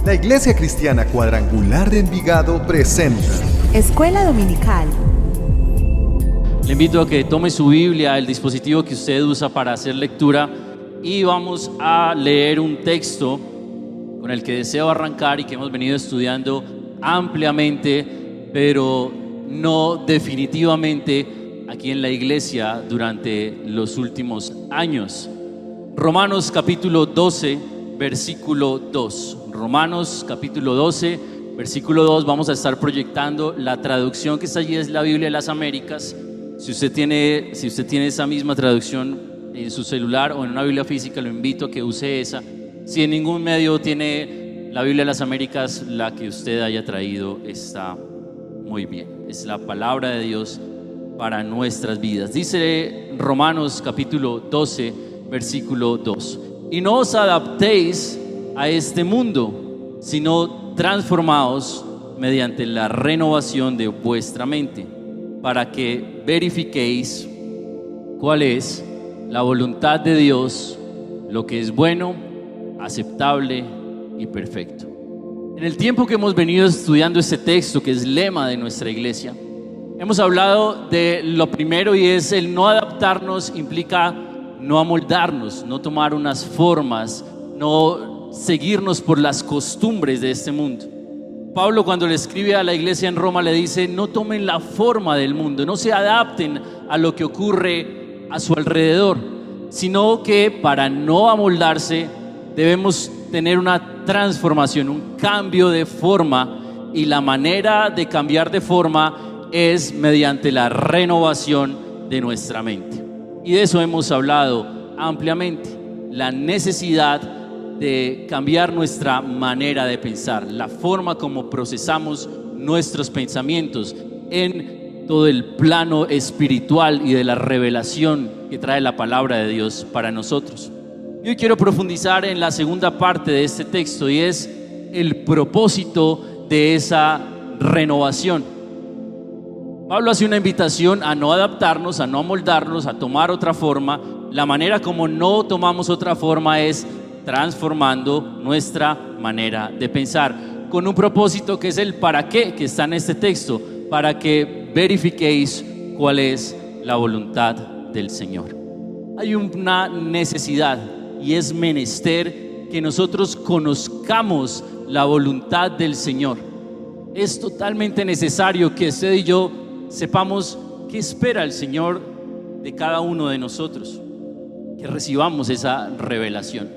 La Iglesia Cristiana Cuadrangular de Envigado presenta Escuela Dominical. Le invito a que tome su Biblia, el dispositivo que usted usa para hacer lectura, y vamos a leer un texto con el que deseo arrancar y que hemos venido estudiando ampliamente, pero no definitivamente aquí en la iglesia durante los últimos años. Romanos capítulo 12, versículo 2. Romanos capítulo 12, versículo 2. Vamos a estar proyectando la traducción que está allí, es la Biblia de las Américas. Si usted tiene esa misma traducción en su celular o en una Biblia física, lo invito a que use esa. Si en ningún medio tiene la Biblia de las Américas, la que usted haya traído está muy bien. Es la palabra de Dios para nuestras vidas. Dice Romanos capítulo 12, versículo 2. Y no os adaptéis a este mundo, sino transformaos mediante la renovación de vuestra mente, para que verifiquéis cuál es la voluntad de Dios, lo que es bueno, aceptable y perfecto. En el tiempo que hemos venido estudiando este texto, que es lema de nuestra iglesia, hemos hablado de lo primero, y es el no adaptarnos implica no amoldarnos, no tomar unas formas, no seguirnos por las costumbres de este mundo. Pablo, cuando le escribe a la iglesia en Roma, le dice: no tomen la forma del mundo, no se adapten a lo que ocurre a su alrededor, sino que para no amoldarse debemos tener una transformación, un cambio de forma, y la manera de cambiar de forma es mediante la renovación de nuestra mente. Y de eso hemos hablado ampliamente, la necesidad de cambiar nuestra manera de pensar, la forma como procesamos nuestros pensamientos en todo el plano espiritual y de la revelación que trae la palabra de Dios para nosotros. Y hoy quiero profundizar en la segunda parte de este texto, y es el propósito de esa renovación. Pablo hace una invitación a no adaptarnos, a no amoldarnos, a tomar otra forma. La manera como no tomamos otra forma es transformando nuestra manera de pensar, con un propósito que es el para qué, que está en este texto: para que verifiquéis cuál es la voluntad del Señor. Hay una necesidad, y es menester que nosotros conozcamos la voluntad del Señor. Es totalmente necesario que usted y yo sepamos qué espera el Señor de cada uno de nosotros, que recibamos esa revelación.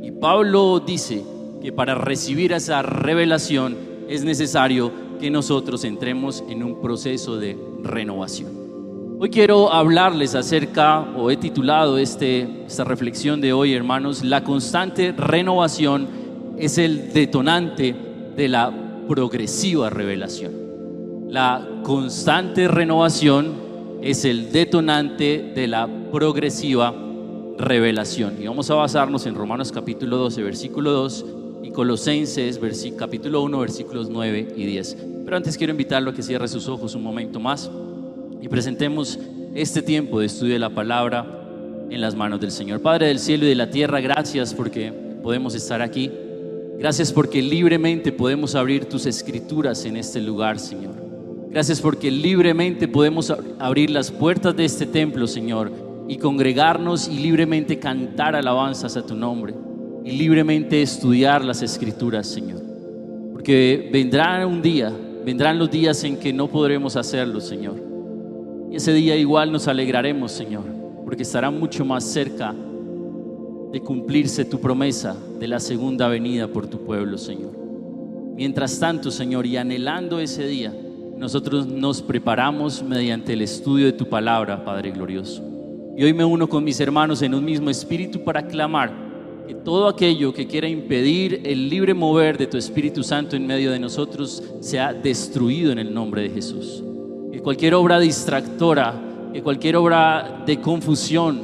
Y Pablo dice que para recibir esa revelación es necesario que nosotros entremos en un proceso de renovación. Hoy quiero hablarles acerca, o he titulado esta reflexión de hoy, hermanos: la constante renovación es el detonante de la progresiva revelación. La constante renovación es el detonante de la progresiva revelación. Y vamos a basarnos en Romanos capítulo 12, versículo 2, y Colosenses capítulo 1, versículos 9 y 10. Pero antes quiero invitarlo a que cierre sus ojos un momento más y presentemos este tiempo de estudio de la palabra en las manos del Señor. Padre del cielo y de la tierra, gracias porque podemos estar aquí. Gracias porque libremente podemos abrir tus escrituras en este lugar, Señor. Gracias porque libremente podemos abrir las puertas de este templo, Señor, y congregarnos y libremente cantar alabanzas a tu nombre, y libremente estudiar las escrituras, Señor. Porque vendrán los días en que no podremos hacerlo, Señor. Y ese día igual nos alegraremos, Señor, porque estará mucho más cerca de cumplirse tu promesa de la segunda venida por tu pueblo, Señor. Mientras tanto, Señor, y anhelando ese día, nosotros nos preparamos mediante el estudio de tu palabra, Padre glorioso. Y hoy me uno con mis hermanos en un mismo espíritu para clamar que todo aquello que quiera impedir el libre mover de tu Espíritu Santo en medio de nosotros sea destruido en el nombre de Jesús. Que cualquier obra distractora, que cualquier obra de confusión,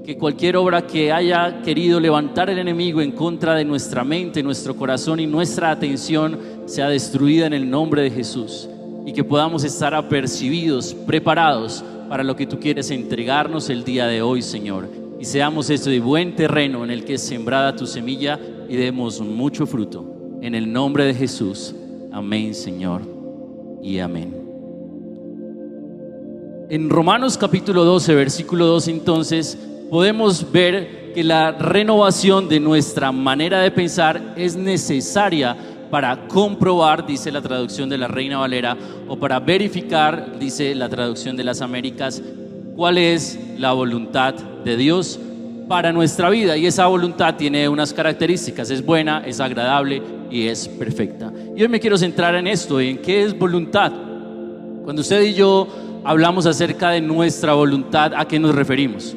que cualquier obra que haya querido levantar el enemigo en contra de nuestra mente, nuestro corazón y nuestra atención sea destruida en el nombre de Jesús, y que podamos estar apercibidos, preparados para lo que tú quieres entregarnos el día de hoy, Señor, y seamos este buen terreno en el que es sembrada tu semilla y demos mucho fruto. En el nombre de Jesús. Amén, Señor, y amén. En Romanos capítulo 12, versículo 2, entonces, podemos ver que la renovación de nuestra manera de pensar es necesaria para comprobar, dice la traducción de la Reina Valera, o para verificar, dice la traducción de las Américas, cuál es la voluntad de Dios para nuestra vida. Y esa voluntad tiene unas características: es buena, es agradable y es perfecta. Y hoy me quiero centrar en esto, en qué es voluntad. Cuando usted y yo hablamos acerca de nuestra voluntad, ¿a qué nos referimos?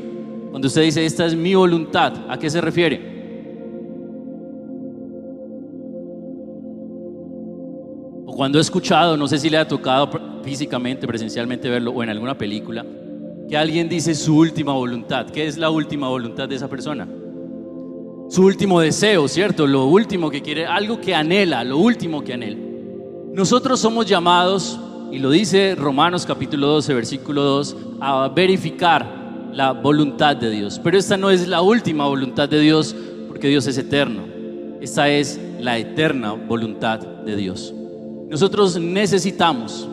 Cuando usted dice, esta es mi voluntad, ¿a qué se refiere? O cuando he escuchado, no sé si le ha tocado físicamente, presencialmente verlo, o en alguna película, que alguien dice su última voluntad. ¿Qué es la última voluntad de esa persona? Su último deseo, ¿cierto? Lo último que quiere, algo que anhela, lo último que anhela. Nosotros somos llamados, y lo dice Romanos capítulo 12, versículo 2, a verificar la voluntad de Dios. Pero esta no es la última voluntad de Dios, porque Dios es eterno. Esta es la eterna voluntad de Dios. Nosotros necesitamos,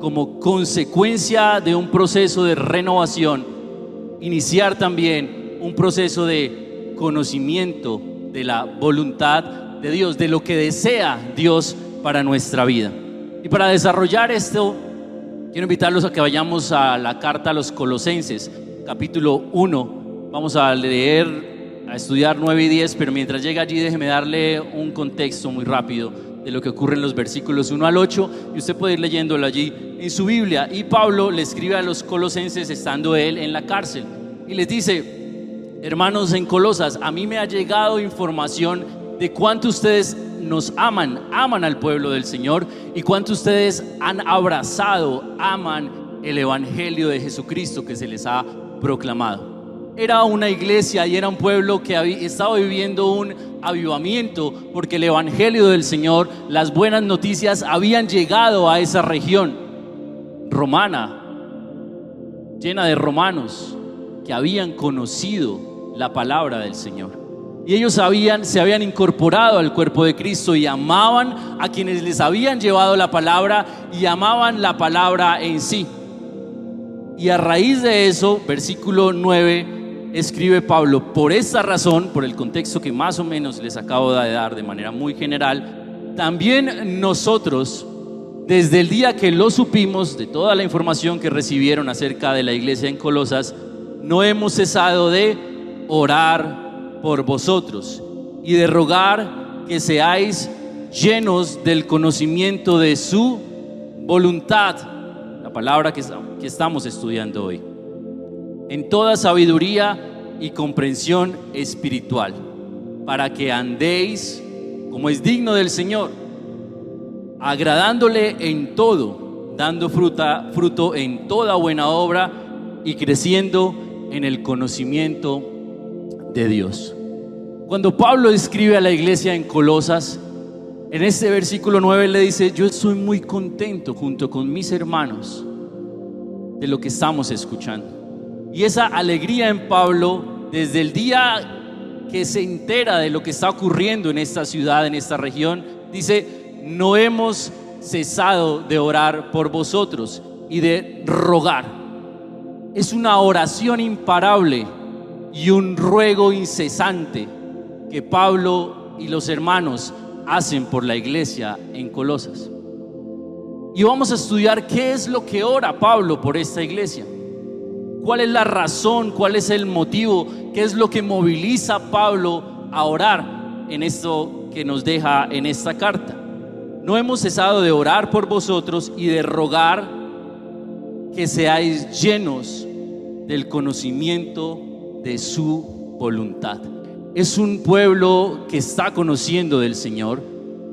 como consecuencia de un proceso de renovación, iniciar también un proceso de conocimiento de la voluntad de Dios, de lo que desea Dios para nuestra vida. Y para desarrollar esto, quiero invitarlos a que vayamos a la carta a los Colosenses, capítulo 1. Vamos a leer, a estudiar 9 y 10, pero mientras llega allí, déjeme darle un contexto muy rápido de lo que ocurre en los versículos 1 al 8, y usted puede ir leyéndolo allí en su Biblia. Y Pablo le escribe a los colosenses estando él en la cárcel, y les dice: hermanos en Colosas, a mí me ha llegado información de cuánto ustedes nos aman al pueblo del Señor, y cuánto ustedes han abrazado, aman el evangelio de Jesucristo que se les ha proclamado. Era una iglesia y era un pueblo que estaba viviendo un avivamiento, porque el evangelio del Señor, las buenas noticias, habían llegado a esa región romana, llena de romanos que habían conocido la palabra del Señor. Y ellos se habían incorporado al cuerpo de Cristo y amaban a quienes les habían llevado la palabra y amaban la palabra en sí. Y a raíz de eso, versículo 9, escribe Pablo: por esta razón, por el contexto que más o menos les acabo de dar de manera muy general, también nosotros, desde el día que lo supimos, de toda la información que recibieron acerca de la iglesia en Colosas, no hemos cesado de orar por vosotros y de rogar que seáis llenos del conocimiento de su voluntad, la palabra que estamos estudiando hoy, en toda sabiduría y comprensión espiritual, para que andéis como es digno del Señor, agradándole en todo, dando fruto en toda buena obra y creciendo en el conocimiento de Dios. Cuando Pablo escribe a la iglesia en Colosas, en este versículo 9 le dice: yo estoy muy contento junto con mis hermanos de lo que estamos escuchando. Y esa alegría en Pablo, desde el día que se entera de lo que está ocurriendo en esta ciudad, en esta región, dice: no hemos cesado de orar por vosotros y de rogar. Es una oración imparable y un ruego incesante que Pablo y los hermanos hacen por la iglesia en Colosas. Y vamos a estudiar qué es lo que ora Pablo por esta iglesia. ¿Cuál es la razón? ¿Cuál es el motivo? ¿Qué es lo que moviliza a Pablo a orar en esto que nos deja en esta carta? No hemos cesado de orar por vosotros y de rogar que seáis llenos del conocimiento de su voluntad. Es un pueblo que está conociendo del Señor,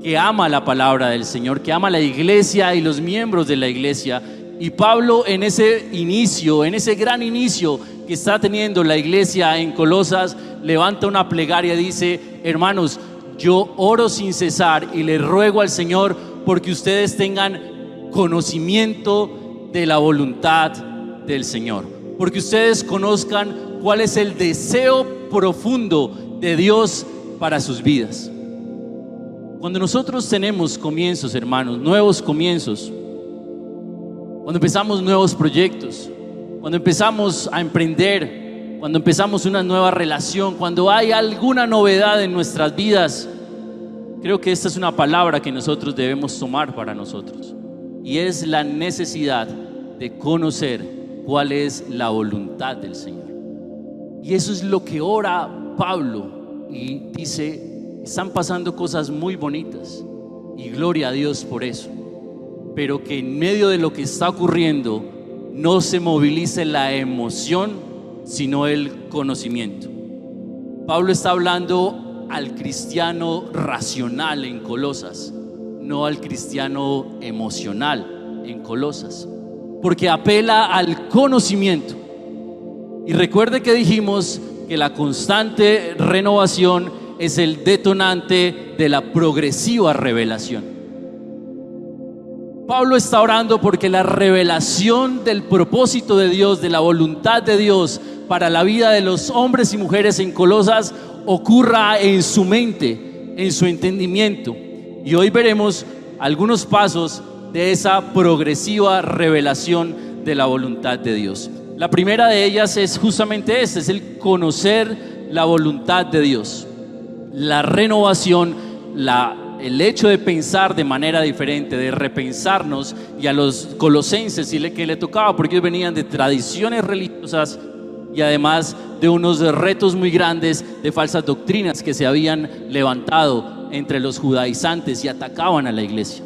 que ama la palabra del Señor, que ama la iglesia y los miembros de la iglesia. Y Pablo, en ese inicio, en ese gran inicio que está teniendo la iglesia en Colosas, levanta una plegaria, dice: hermanos, yo oro sin cesar y le ruego al Señor porque ustedes tengan conocimiento de la voluntad del Señor, porque ustedes conozcan cuál es el deseo profundo de Dios para sus vidas. Cuando nosotros tenemos comienzos, hermanos, nuevos comienzos, cuando empezamos nuevos proyectos, cuando empezamos a emprender, cuando empezamos una nueva relación, cuando hay alguna novedad en nuestras vidas, creo que esta es una palabra que nosotros debemos tomar para nosotros, y es la necesidad de conocer cuál es la voluntad del Señor. Y eso es lo que ora Pablo, y dice: están pasando cosas muy bonitas y gloria a Dios por eso, pero que en medio de lo que está ocurriendo no se movilice la emoción, sino el conocimiento. Pablo está hablando al cristiano racional en Colosas, no al cristiano emocional en Colosas, porque apela al conocimiento. Y recuerde que dijimos que la constante renovación es el detonante de la progresiva revelación. Pablo está orando porque la revelación del propósito de Dios, de la voluntad de Dios para la vida de los hombres y mujeres en Colosas ocurra en su mente, en su entendimiento. Y hoy veremos algunos pasos de esa progresiva revelación de la voluntad de Dios. La primera de ellas es justamente esta, es el conocer la voluntad de Dios. La renovación, el hecho de pensar de manera diferente, de repensarnos. Y a los colosenses que le tocaba, porque ellos venían de tradiciones religiosas y además de unos retos muy grandes de falsas doctrinas que se habían levantado entre los judaizantes y atacaban a la iglesia.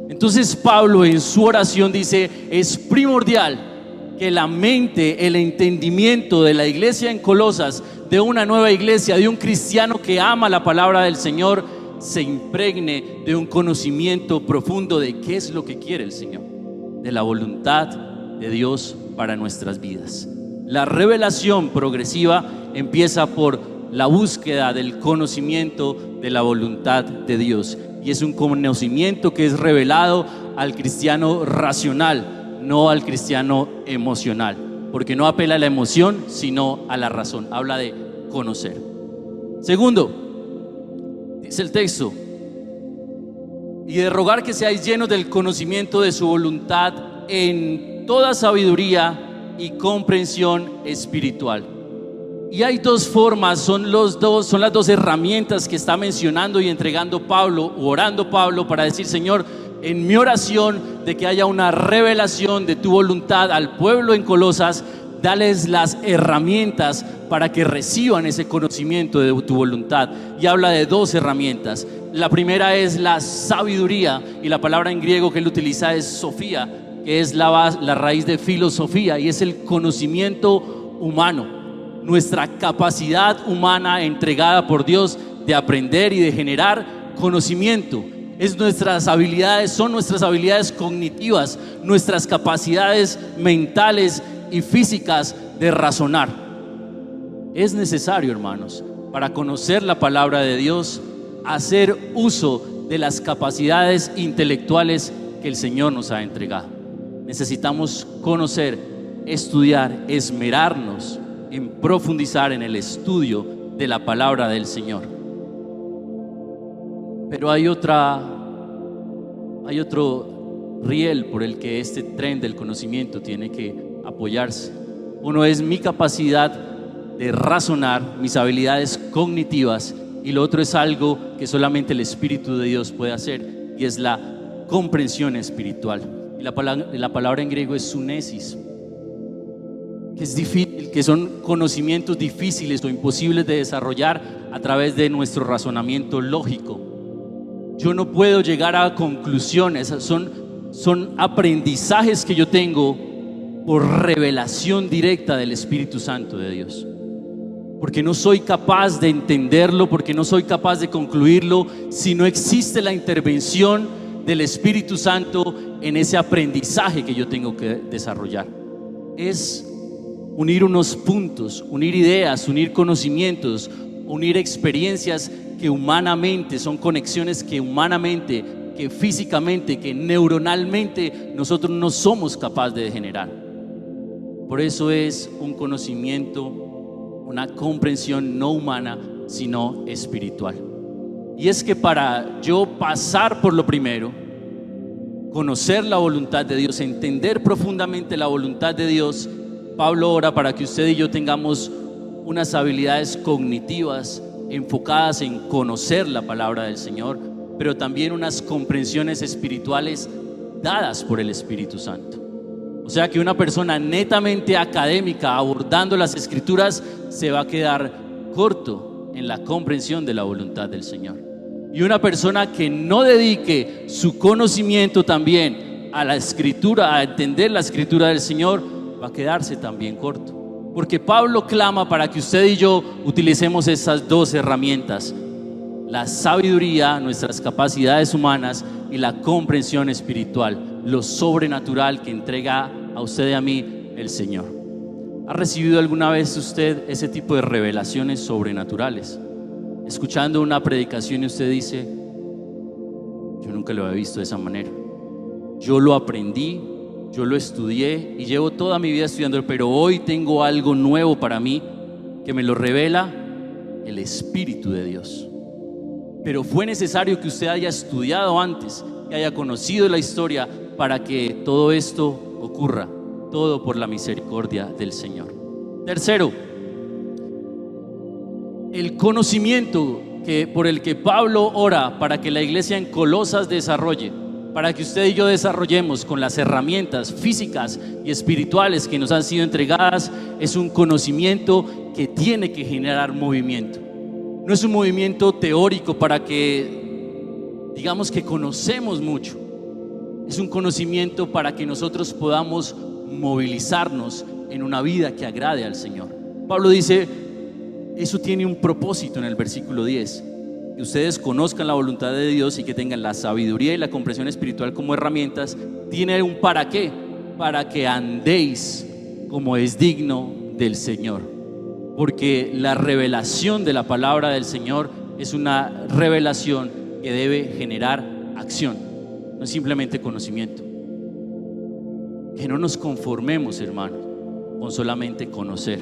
Entonces Pablo en su oración dice: es primordial que la mente, el entendimiento de la iglesia en Colosas, de una nueva iglesia, de un cristiano que ama la palabra del Señor, se impregne de un conocimiento profundo de qué es lo que quiere el Señor, de la voluntad de Dios para nuestras vidas. La revelación progresiva empieza por la búsqueda del conocimiento de la voluntad de Dios, y es un conocimiento que es revelado al cristiano racional, no al cristiano emocional, porque no apela a la emoción sino a la razón, habla de conocer. Segundo, dice el texto: y de rogar que seáis llenos del conocimiento de su voluntad en toda sabiduría y comprensión espiritual. Y hay dos formas, son las dos herramientas que está mencionando y entregando Pablo, o orando Pablo, para decir: Señor, en mi oración de que haya una revelación de tu voluntad al pueblo en Colosas, dales las herramientas para que reciban ese conocimiento de tu voluntad. Y habla de dos herramientas. La primera es la sabiduría, y la palabra en griego que él utiliza es sofía, que es la raíz de filosofía, y es el conocimiento humano, nuestra capacidad humana entregada por Dios de aprender y de generar conocimiento. Son nuestras habilidades cognitivas, nuestras capacidades mentales y físicas de razonar. Es necesario, hermanos, para conocer la palabra de Dios, hacer uso de las capacidades intelectuales que el Señor nos ha entregado. Necesitamos conocer, estudiar, esmerarnos en profundizar en el estudio de la palabra del Señor. Pero hay otro riel por el que este tren del conocimiento tiene que apoyarse. Uno es mi capacidad de razonar, mis habilidades cognitivas, y lo otro es algo que solamente el Espíritu de Dios puede hacer, y es la comprensión espiritual. Y la palabra en griego es sunesis, que es difícil, que son conocimientos difíciles o imposibles de desarrollar a través de nuestro razonamiento lógico. Yo no puedo llegar a conclusiones, son aprendizajes que yo tengo por revelación directa del Espíritu Santo de Dios, porque no soy capaz de entenderlo, porque no soy capaz de concluirlo si no existe la intervención del Espíritu Santo en ese aprendizaje que yo tengo que desarrollar. Es unir unos puntos, unir ideas, unir conocimientos, unir experiencias que humanamente son conexiones que humanamente, que físicamente, que neuronalmente nosotros no somos capaces de generar. Por eso es un conocimiento, una comprensión no humana, sino espiritual. Y es que para yo pasar por lo primero, conocer la voluntad de Dios, entender profundamente la voluntad de Dios, Pablo ora para que usted y yo tengamos unas habilidades cognitivas enfocadas en conocer la palabra del Señor, pero también unas comprensiones espirituales dadas por el Espíritu Santo. O sea que una persona netamente académica abordando las Escrituras se va a quedar corto en la comprensión de la voluntad del Señor. Y una persona que no dedique su conocimiento también a la Escritura, a entender la Escritura del Señor, va a quedarse también corto. Porque Pablo clama para que usted y yo utilicemos esas dos herramientas: la sabiduría, nuestras capacidades humanas, y la comprensión espiritual, lo sobrenatural que entrega a usted y a mí el Señor. ¿Ha recibido alguna vez usted ese tipo de revelaciones sobrenaturales? Escuchando una predicación y usted dice: yo nunca lo había visto de esa manera. Yo lo aprendí, yo lo estudié y llevo toda mi vida estudiando, pero hoy tengo algo nuevo para mí que me lo revela el Espíritu de Dios. Pero fue necesario que usted haya estudiado antes, que haya conocido la historia para que todo esto ocurra, todo por la misericordia del Señor. Tercero, el conocimiento por el que Pablo ora para que la iglesia en Colosas desarrolle, para que usted y yo desarrollemos con las herramientas físicas y espirituales que nos han sido entregadas, es un conocimiento que tiene que generar movimiento. No es un movimiento teórico para que digamos que conocemos mucho. Es un conocimiento para que nosotros podamos movilizarnos en una vida que agrade al Señor. Pablo dice, eso tiene un propósito en el versículo 10: que ustedes conozcan la voluntad de Dios y que tengan la sabiduría y la comprensión espiritual como herramientas. Tiene un para qué: para que andéis como es digno del Señor. Porque la revelación de la palabra del Señor es una revelación que debe generar acción, no es simplemente conocimiento. Que no nos conformemos, hermanos, con solamente conocer,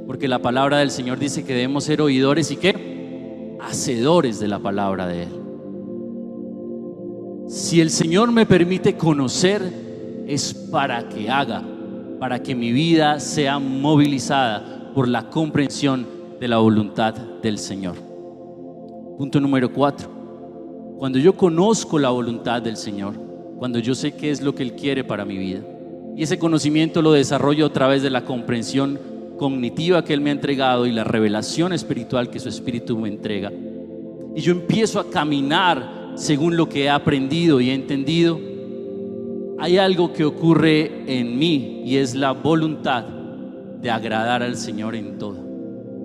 porque la palabra del Señor dice que debemos ser oidores y ¿qué? Hacedores de la palabra de Él. Si el Señor me permite conocer, es para que haga, para que mi vida sea movilizada por la comprensión de la voluntad del Señor. Punto número 4. Cuando yo conozco la voluntad del Señor, cuando yo sé qué es lo que Él quiere para mi vida, y ese conocimiento lo desarrollo a través de la comprensión cognitiva que Él me ha entregado y la revelación espiritual que su Espíritu me entrega, y yo empiezo a caminar según lo que he aprendido y he entendido, hay algo que ocurre en mí y es la voluntad de agradar al Señor en todo,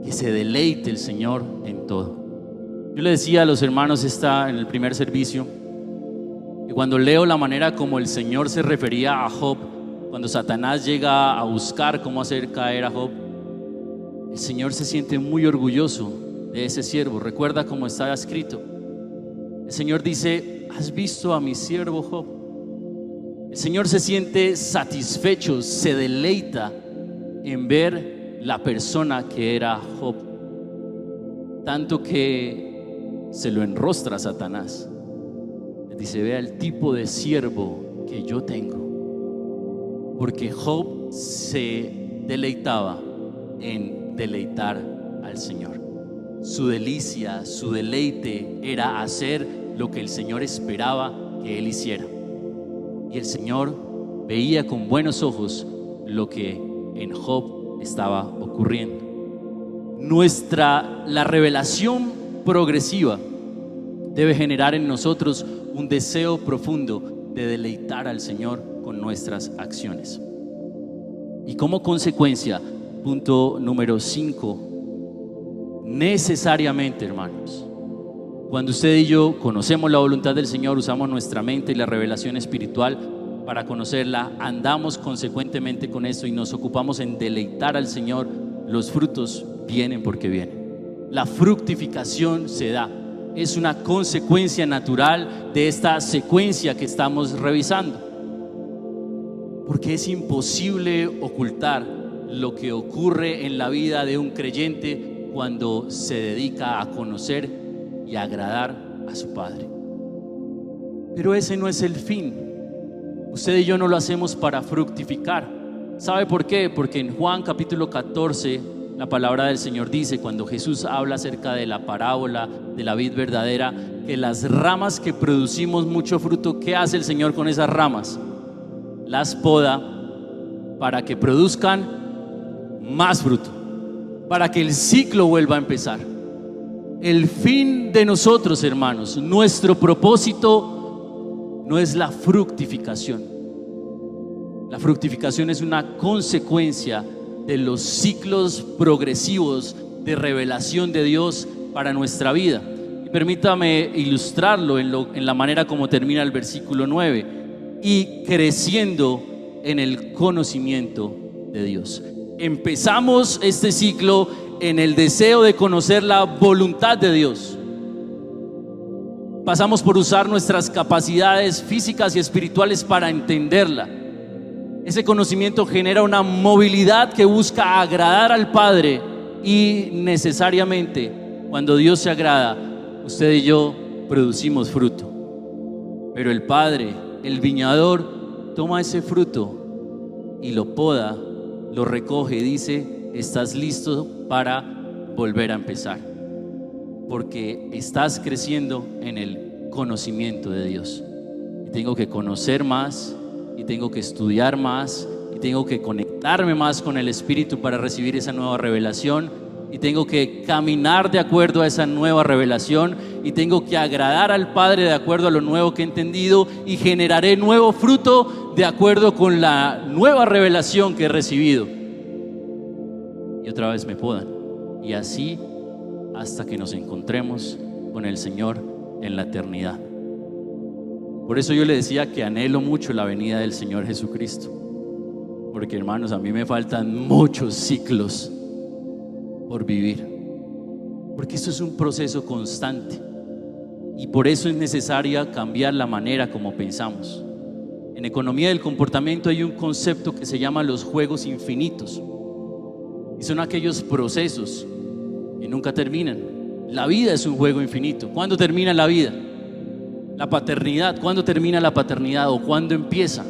que se deleite el Señor en todo. Yo le decía a los hermanos en el primer servicio que cuando leo la manera como el Señor se refería a Job, cuando Satanás llega a buscar cómo hacer caer a Job, el Señor se siente muy orgulloso de ese siervo. Recuerda cómo está escrito. El Señor dice: ¿has visto a mi siervo Job? El Señor se siente satisfecho, se deleita en ver la persona que era Job, tanto que se lo enrostra a Satanás. Le dice: vea el tipo de siervo que yo tengo, porque Job se deleitaba en deleitar al Señor. Su delicia, su deleite era hacer lo que el Señor esperaba que él hiciera, y el Señor veía con buenos ojos lo que en Job estaba ocurriendo. La revelación progresiva debe generar en nosotros un deseo profundo de deleitar al Señor con nuestras acciones. Y como consecuencia, punto número 5, necesariamente, hermanos, cuando usted y yo conocemos la voluntad del Señor, usamos nuestra mente y la revelación espiritual para conocerla, andamos consecuentemente con esto y nos ocupamos en deleitar al Señor, los frutos vienen porque vienen. La fructificación se da, es una consecuencia natural de esta secuencia que estamos revisando, porque es imposible ocultar lo que ocurre en la vida de un creyente cuando se dedica a conocer y agradar a su Padre. Pero ese no es el fin. Usted y yo no lo hacemos para fructificar. ¿Sabe por qué? Porque en Juan capítulo 14 la palabra del Señor dice, cuando Jesús habla acerca de la parábola de la vid verdadera, que las ramas que producimos mucho fruto, ¿qué hace el Señor con esas ramas? Las poda para que produzcan más fruto, para que el ciclo vuelva a empezar. El fin de nosotros, hermanos, nuestro propósito no es la fructificación. La fructificación es una consecuencia de los ciclos progresivos de revelación de Dios para nuestra vida. Y permítame ilustrarlo en la manera como termina el versículo 9: y creciendo en el conocimiento de Dios. Empezamos este ciclo en el deseo de conocer la voluntad de Dios. Pasamos por usar nuestras capacidades físicas y espirituales para entenderla. Ese conocimiento genera una movilidad que busca agradar al Padre, y necesariamente cuando Dios se agrada, usted y yo producimos fruto. Pero el Padre, el viñador, toma ese fruto y lo poda, lo recoge y dice: estás listo para volver a empezar, porque estás creciendo en el conocimiento de Dios. Y tengo que conocer más, y tengo que estudiar más, y tengo que conectarme más con el Espíritu para recibir esa nueva revelación, y tengo que caminar de acuerdo a esa nueva revelación, y tengo que agradar al Padre de acuerdo a lo nuevo que he entendido, y generaré nuevo fruto de acuerdo con la nueva revelación que he recibido. Y otra vez me podan, y así hasta que nos encontremos con el Señor en la eternidad. Por eso yo le decía que anhelo mucho la venida del Señor Jesucristo, porque, hermanos, a mí me faltan muchos ciclos por vivir, porque esto es un proceso constante, y por eso es necesaria cambiar la manera como pensamos. En economía del comportamiento hay un concepto que se llama los juegos infinitos, y son aquellos procesos que nunca terminan. La vida es un juego infinito. ¿Cuándo termina la vida? La paternidad, ¿cuándo termina la paternidad o cuándo empieza?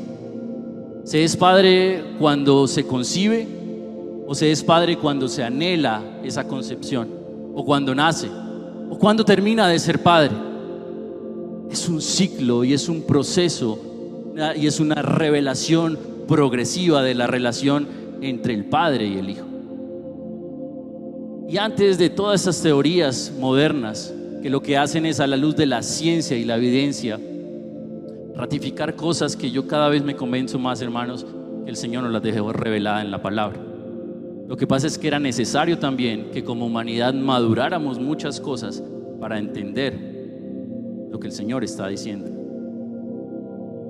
¿Se es padre cuando se concibe, o se es padre cuando se anhela esa concepción, o cuando nace, o cuándo termina de ser padre? Es un ciclo y es un proceso y es una revelación progresiva de la relación entre el padre y el hijo. Y antes de todas estas teorías modernas, que lo que hacen es, a la luz de la ciencia y la evidencia, ratificar cosas que yo cada vez me convenzo más, hermanos, que el Señor nos las dejó reveladas en la palabra. Lo que pasa es que era necesario también que como humanidad maduráramos muchas cosas para entender lo que el Señor está diciendo.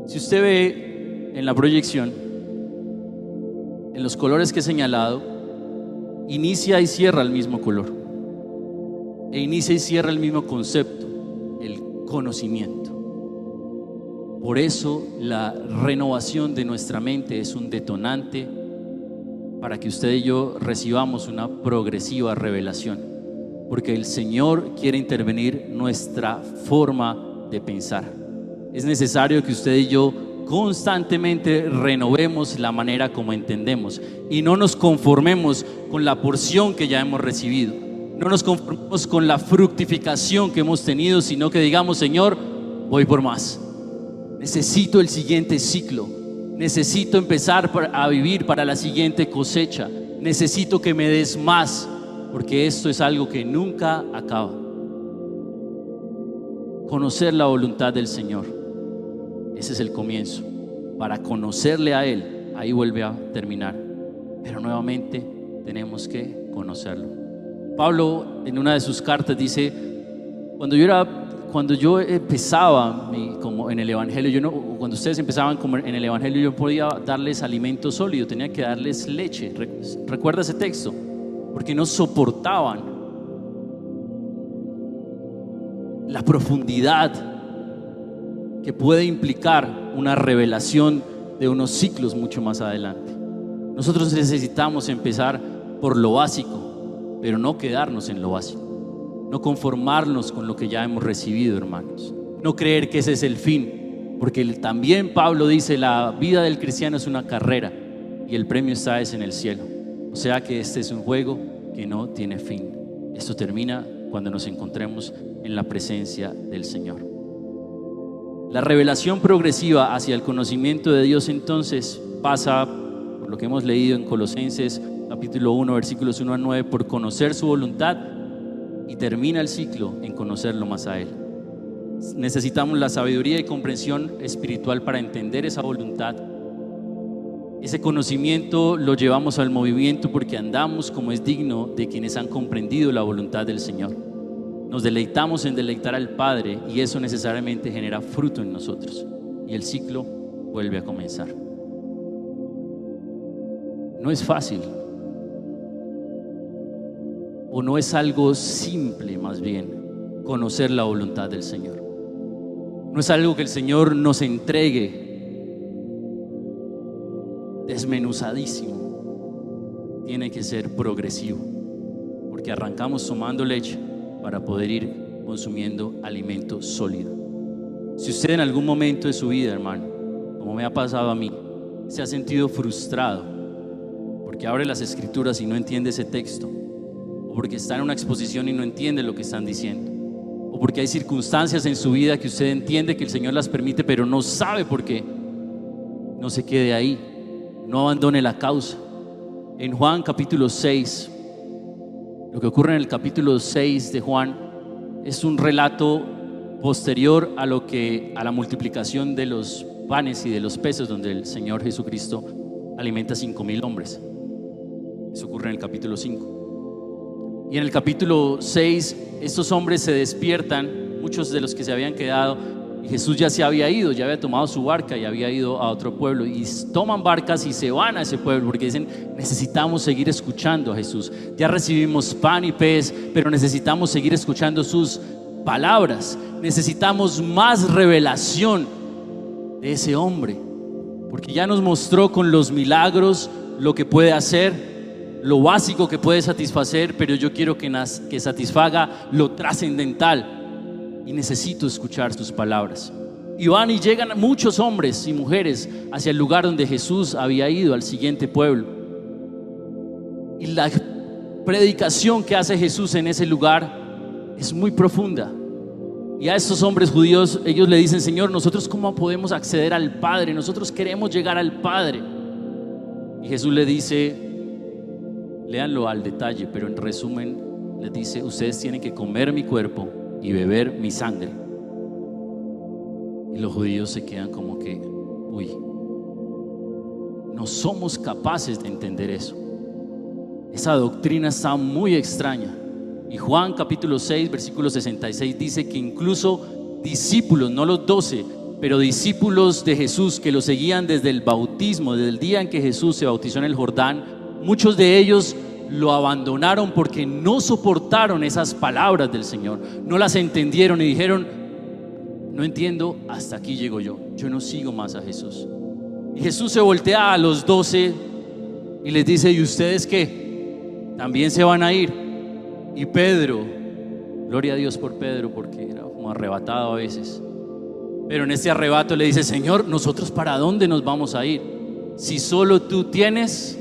Si usted ve en la proyección, en los colores que he señalado, inicia y cierra el mismo color, e inicia y cierra el mismo concepto: el conocimiento. Por eso la renovación de nuestra mente es un detonante para que usted y yo recibamos una progresiva revelación, porque el Señor quiere intervenir nuestra forma de pensar. Es necesario que usted y yo constantemente renovemos la manera como entendemos y no nos conformemos con la porción que ya hemos recibido. No nos conformemos con la fructificación que hemos tenido, sino que digamos: Señor, voy por más. Necesito el siguiente ciclo. Necesito empezar a vivir para la siguiente cosecha. Necesito que me des más, porque esto es algo que nunca acaba. Conocer la voluntad del Señor, ese es el comienzo. Para conocerle a Él, ahí vuelve a terminar. Pero nuevamente tenemos que conocerlo. Pablo en una de sus cartas dice: cuando yo empezaba como en el Evangelio, cuando ustedes empezaban como en el Evangelio, yo podía darles alimento sólido, tenía que darles leche. Recuerda ese texto, porque no soportaban la profundidad que puede implicar una revelación de unos ciclos mucho más adelante. Nosotros necesitamos empezar por lo básico, pero no quedarnos en lo básico. No conformarnos con lo que ya hemos recibido, hermanos. No creer que ese es el fin, porque también Pablo dice, la vida del cristiano es una carrera y el premio está en el cielo. O sea que este es un juego que no tiene fin. Esto termina cuando nos encontremos en la presencia del Señor. La revelación progresiva hacia el conocimiento de Dios entonces pasa, por lo que hemos leído en Colosenses capítulo 1, versículos 1 a 9, por conocer su voluntad, y termina el ciclo en conocerlo más a Él. Necesitamos la sabiduría y comprensión espiritual para entender esa voluntad. Ese conocimiento lo llevamos al movimiento porque andamos como es digno de quienes han comprendido la voluntad del Señor. Nos deleitamos en deleitar al Padre y eso necesariamente genera fruto en nosotros y el ciclo vuelve a comenzar. No es fácil, o no es algo simple, más bien, conocer la voluntad del Señor. No es algo que el Señor nos entregue desmenuzadísimo. Tiene que ser progresivo, porque arrancamos tomando leche para poder ir consumiendo alimento sólido. Si usted en algún momento de su vida, hermano, como me ha pasado a mí, se ha sentido frustrado porque abre las escrituras y no entiende ese texto, o porque está en una exposición y no entiende lo que están diciendo, o porque hay circunstancias en su vida que usted entiende que el Señor las permite pero no sabe por qué, no se quede ahí, no abandone la causa. En Juan capítulo 6, lo que ocurre en el capítulo 6 de Juan es un relato posterior a la multiplicación de los panes y de los peces, donde el Señor Jesucristo alimenta 5,000 hombres. Eso ocurre en el capítulo 5. Y en el capítulo 6 estos hombres se despiertan, muchos de los que se habían quedado, y Jesús ya se había ido, ya había tomado su barca y había ido a otro pueblo, y toman barcas y se van a ese pueblo porque dicen: necesitamos seguir escuchando a Jesús. Ya recibimos pan y pez, pero necesitamos seguir escuchando sus palabras. Necesitamos más revelación de ese hombre, porque ya nos mostró con los milagros lo que puede hacer, lo básico que puede satisfacer, pero yo quiero que satisfaga lo trascendental. Y necesito escuchar sus palabras. Y van y llegan muchos hombres y mujeres hacia el lugar donde Jesús había ido, al siguiente pueblo. Y la predicación que hace Jesús en ese lugar es muy profunda. Y a estos hombres judíos, ellos le dicen: Señor, ¿nosotros cómo podemos acceder al Padre? Nosotros queremos llegar al Padre. Y Jesús le dice, léanlo al detalle, pero en resumen les dice: ustedes tienen que comer mi cuerpo y beber mi sangre. Y los judíos se quedan como que, uy, no somos capaces de entender eso. Esa doctrina está muy extraña. Y Juan capítulo 6 versículo 66 dice que incluso discípulos, no los 12, pero discípulos de Jesús que lo seguían desde el bautismo, desde el día en que Jesús se bautizó en el Jordán, muchos de ellos lo abandonaron porque no soportaron esas palabras del Señor, no las entendieron y dijeron: no entiendo, hasta aquí llego yo no sigo más a Jesús. Y Jesús se voltea a los 12 y les dice: ¿y ustedes qué? ¿También se van a ir? Y Pedro, gloria a Dios por Pedro, porque era como arrebatado a veces, pero en este arrebato le dice: Señor, ¿nosotros para dónde nos vamos a ir? Si solo tú tienes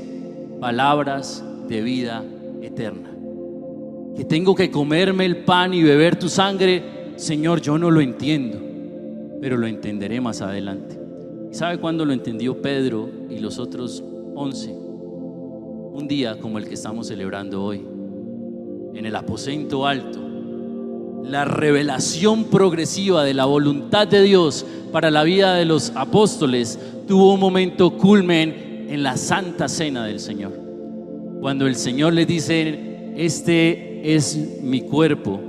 palabras de vida eterna. Que tengo que comerme el pan y beber tu sangre, Señor, yo no lo entiendo, pero lo entenderé más adelante. ¿Y sabe cuándo lo entendió Pedro y los otros 11? Un día como el que estamos celebrando hoy, en el aposento alto. La revelación progresiva de la voluntad de Dios para la vida de los apóstoles tuvo un momento culmen en la Santa Cena del Señor, cuando el Señor les dice: este es mi cuerpo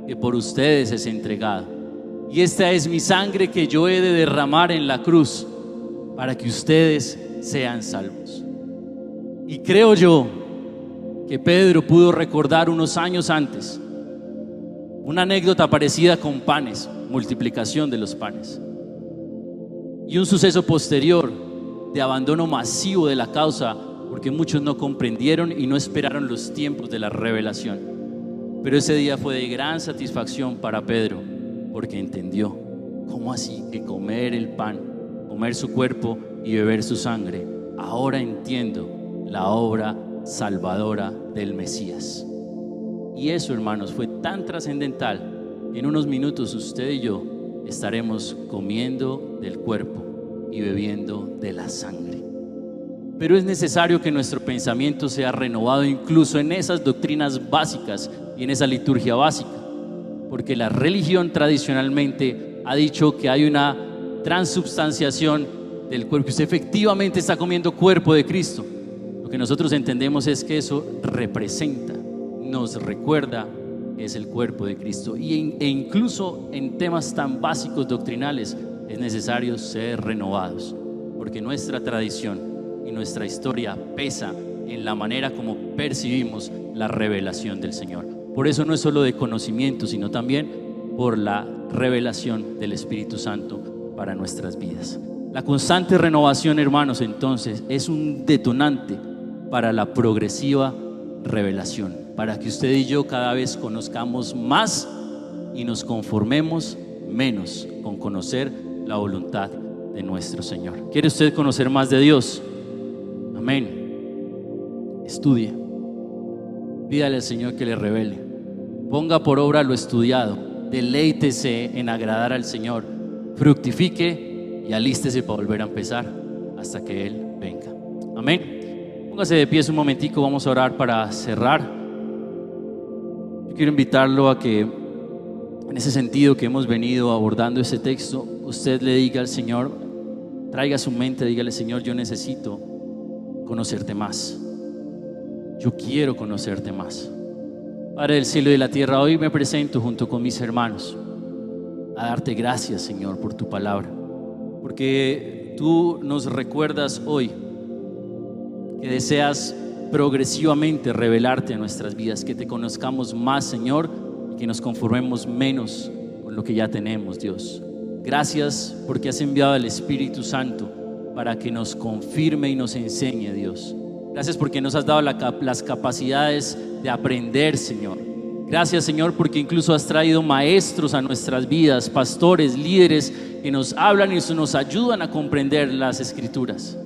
que por ustedes es entregado, y esta es mi sangre que yo he de derramar en la cruz para que ustedes sean salvos. Y creo yo que Pedro pudo recordar unos años antes una anécdota parecida con panes, multiplicación de los panes, y un suceso posterior de abandono masivo de la causa, porque muchos no comprendieron y no esperaron los tiempos de la revelación. Pero ese día fue de gran satisfacción para Pedro, porque entendió, ¿cómo así que comer el pan, comer su cuerpo y beber su sangre? Ahora entiendo la obra salvadora del Mesías. Y eso, hermanos, fue tan trascendental. En unos minutos usted y yo estaremos comiendo del cuerpo y bebiendo de la sangre. Pero es necesario que nuestro pensamiento sea renovado incluso en esas doctrinas básicas y en esa liturgia básica, porque la religión tradicionalmente ha dicho que hay una transubstanciación del cuerpo, que usted efectivamente está comiendo cuerpo de Cristo. Lo que nosotros entendemos es que eso representa, nos recuerda que es el cuerpo de Cristo. E incluso en temas tan básicos doctrinales es necesario ser renovados, porque nuestra tradición y nuestra historia pesa en la manera como percibimos la revelación del Señor. Por eso no es solo de conocimiento, sino también por la revelación del Espíritu Santo para nuestras vidas. La constante renovación, hermanos, entonces es un detonante para la progresiva revelación, para que usted y yo cada vez conozcamos más y nos conformemos menos con conocer la voluntad de nuestro Señor. ¿Quiere usted conocer más de Dios? Amén. Estudie. Pídale al Señor que le revele. Ponga por obra lo estudiado. Deleítese en agradar al Señor. Fructifique y alístese para volver a empezar hasta que Él venga. Amén. Póngase de pie un momentico, vamos a orar para cerrar. Yo quiero invitarlo a que en ese sentido que hemos venido abordando este texto, usted le diga al Señor, traiga a su mente, dígale: Señor, yo necesito conocerte más. Yo quiero conocerte más. Padre del cielo y de la tierra, hoy me presento junto con mis hermanos a darte gracias, Señor, por tu palabra, porque tú nos recuerdas hoy que deseas progresivamente revelarte a nuestras vidas, que te conozcamos más, Señor, y que nos conformemos menos con lo que ya tenemos, Dios. Gracias porque has enviado al Espíritu Santo para que nos confirme y nos enseñe, Dios. Gracias porque nos has dado las capacidades de aprender, Señor. Gracias, Señor, porque incluso has traído maestros a nuestras vidas, pastores, líderes que nos hablan y nos ayudan a comprender las Escrituras.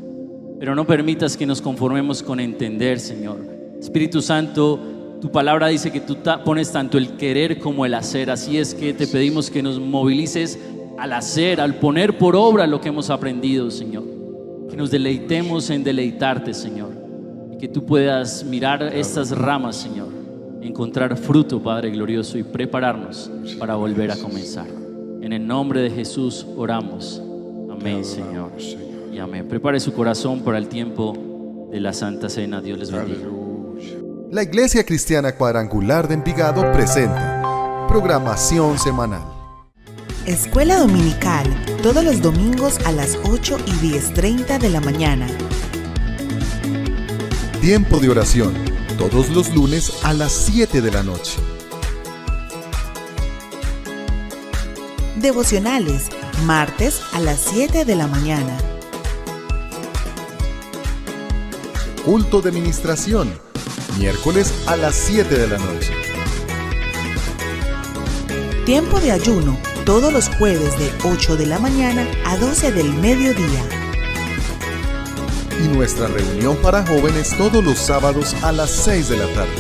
Pero no permitas que nos conformemos con entender, Señor. Espíritu Santo, tu palabra dice que tú pones tanto el querer como el hacer. Así es que te pedimos que nos movilices al hacer, al poner por obra lo que hemos aprendido, Señor. Que nos deleitemos en deleitarte, Señor. Y que tú puedas mirar estas ramas, Señor, encontrar fruto, Padre glorioso, y prepararnos para volver a comenzar. En el nombre de Jesús oramos. Amén, Señor. Y amén. Prepare su corazón para el tiempo de la Santa Cena. Dios les bendiga. La Iglesia Cristiana Cuadrangular de Envigado presenta programación semanal. Escuela Dominical, todos los domingos a las 8 y 10:30 de la mañana. Tiempo de oración, todos los lunes a las 7 de la noche. Devocionales, martes a las 7 de la mañana. Culto de ministración, miércoles a las 7 de la noche. Tiempo de ayuno, todos los jueves de 8 de la mañana a 12 del mediodía. Y nuestra reunión para jóvenes todos los sábados a las 6 de la tarde.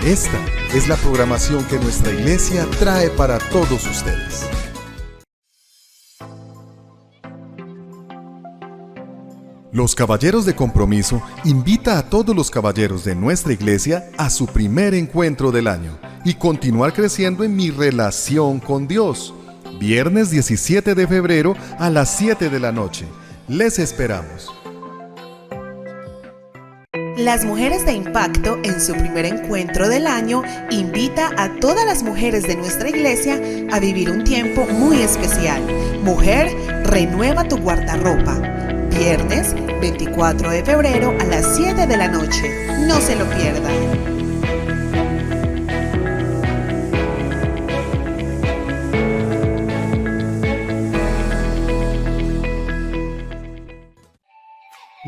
Esta es la programación que nuestra iglesia trae para todos ustedes. Los Caballeros de Compromiso invita a todos los caballeros de nuestra iglesia a su primer encuentro del año y continuar creciendo en mi relación con Dios. Viernes 17 de febrero a las 7 de la noche. Les esperamos. Las Mujeres de Impacto, en su primer encuentro del año, invita a todas las mujeres de nuestra iglesia a vivir un tiempo muy especial. Mujer, renueva tu guardarropa. Viernes 24 de febrero a las 7 de la noche. No se lo pierdan.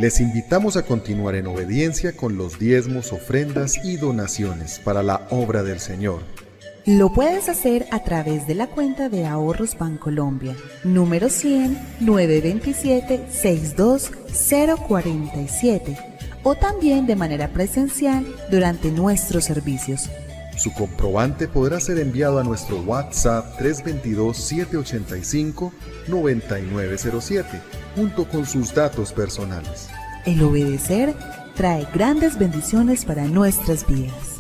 Les invitamos a continuar en obediencia con los diezmos, ofrendas y donaciones para la obra del Señor. Lo puedes hacer a través de la cuenta de Ahorros Bancolombia, número 100-927-62047, o también de manera presencial durante nuestros servicios. Su comprobante podrá ser enviado a nuestro WhatsApp 322-785-9907, junto con sus datos personales. El obedecer trae grandes bendiciones para nuestras vidas.